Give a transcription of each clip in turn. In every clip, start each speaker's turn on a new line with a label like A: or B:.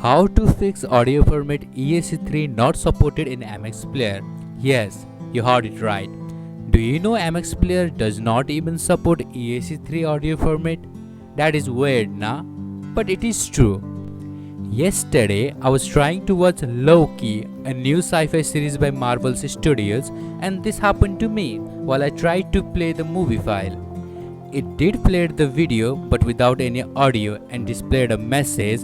A: How to fix audio format Eac3 not supported in MX Player? Yes, you heard it right. Do you know MX Player does not even support Eac3 audio format? That is weird, nah? But it is true. Yesterday, I was trying to watch Loki, a new sci-fi series by Marvel Studios, and this happened to me while I tried to play the movie file. It did play the video but without any audio and displayed a message.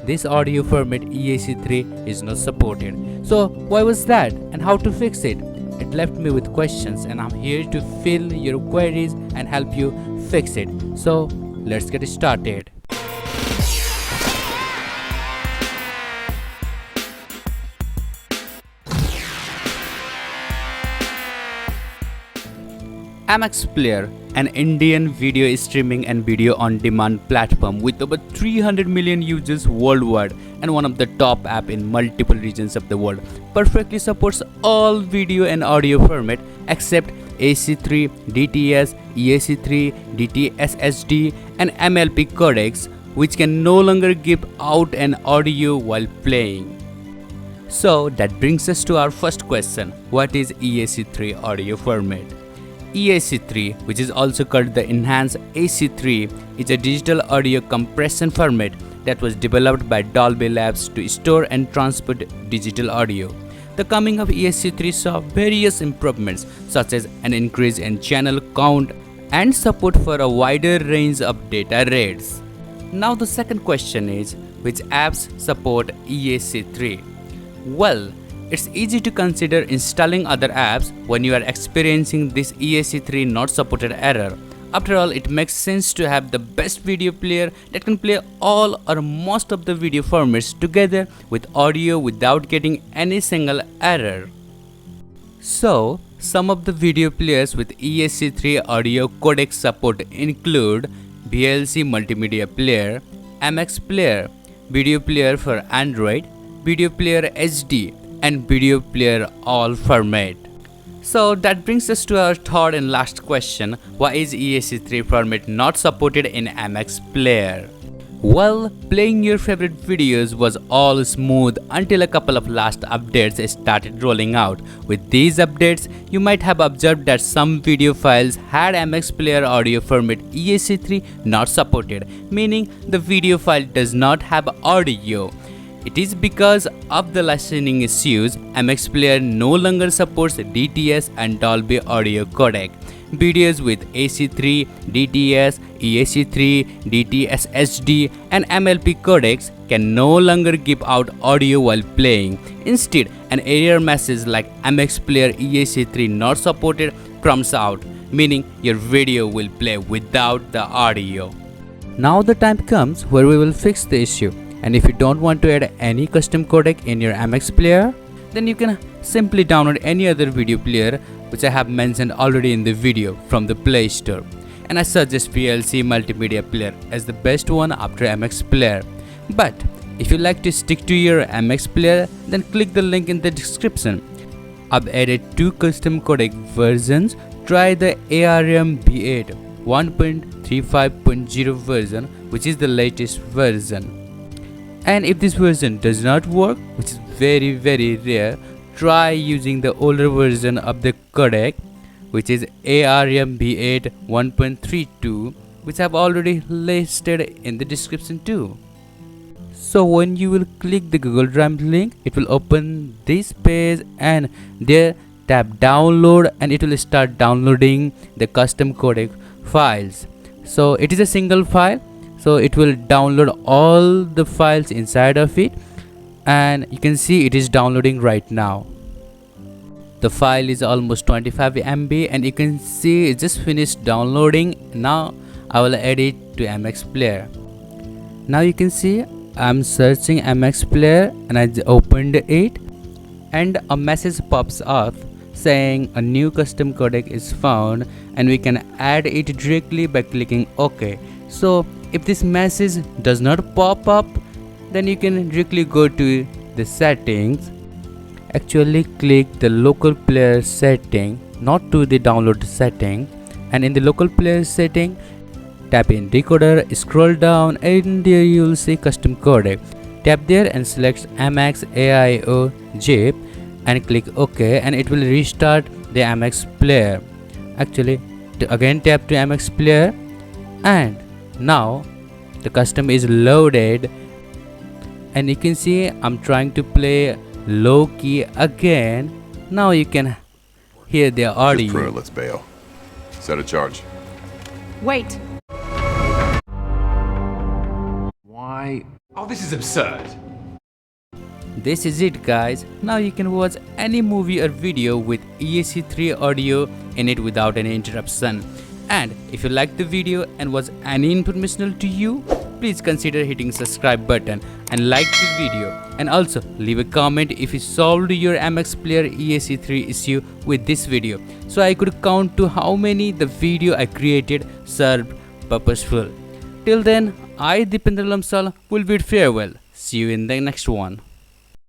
A: This audio format Eac3 is not supported. So why was that and how to fix it? It left me with questions and I'm here to fill your queries and help you fix it. So let's get started. MX Player, an Indian video streaming and video on demand platform with over 300 million users worldwide and one of the top apps in multiple regions of the world, perfectly supports all video and audio format except AC3, DTS, Eac3, DTSSD and MLP codecs, which can no longer give out an audio while playing. So that brings us to our first question: what is Eac3 audio format? Eac3, which is also called the Enhanced AC3, is a digital audio compression format that was developed by Dolby Labs to store and transport digital audio. The coming of Eac3 saw various improvements such as an increase in channel count and support for a wider range of data rates. Now the second question is, which apps support Eac3? Well, it's easy to consider installing other apps when you are experiencing this Eac3 not supported error. After all, it makes sense to have the best video player that can play all or most of the video formats together with audio without getting any single error. So, some of the video players with Eac3 audio codec support include VLC Multimedia Player, MX Player, Video Player for Android, Video Player HD, and Video Player All format. So that brings us to our third and last question: why is Eac3 format not supported in MX Player? Well, playing your favorite videos was all smooth until a couple of last updates started rolling out. With these updates, you might have observed that some video files had MX Player audio format Eac3 not supported, meaning the video file does not have audio. It is because of the licensing issues. MX Player no longer supports DTS and Dolby Audio codec. Videos with AC3, DTS, Eac3, DTSSD and MLP codecs can no longer give out audio while playing. Instead, an error message like MX Player Eac3 not supported comes out, meaning your video will play without the audio. Now the time comes where we will fix the issue. And if you don't want to add any custom codec in your MX Player, then you can simply download any other video player which I have mentioned already in the video from the Play Store. And I suggest VLC Multimedia Player as the best one after MX Player. But if you like to stick to your MX Player, then click the link in the description. I've added 2 custom codec versions. Try the Armv8 1.35.0 version, which is the latest version. And if this version does not work, which is very rare, try using the older version of the codec, which is Armv8 1.32, which I have already listed in the description too. So when you will click the Google Drive link, it will open this page and there tap download and it will start downloading the custom codec files. So it is a single file. So it will download all the files inside of it, and you can see it is downloading right now. The file is almost 25 MB and you can see it just finished downloading. Now I will add it to MX Player. Now you can see I'm searching MX Player and I opened it and a message pops up saying a new custom codec is found and we can add it directly by clicking OK. So if this message does not pop up, then you can directly go to the settings. Actually click the local player setting, not to the download setting, and in the local player setting tap in decoder, scroll down and there you will see custom codec. tap there and select MX AIO zip and click OK, and it will restart the MX player. Actually, again tap to MX player, and now the custom is loaded, and you can see I'm trying to play low key again. Now you can hear the audio.
B: Just prune it, let's bail. Set a charge.
C: Wait.
D: Why? Oh, this is absurd.
A: This is it, guys. Now you can watch any movie or video with Eac3 audio in it without any interruption. And if you liked the video and was any informational to you, please consider hitting subscribe button and like the video, and also leave a comment if you solved your MX player Eac3 issue with this video, so I could count to how many the video I created served purposeful. Till then, I Dipendra Lamsal will bid farewell. See you in the next one.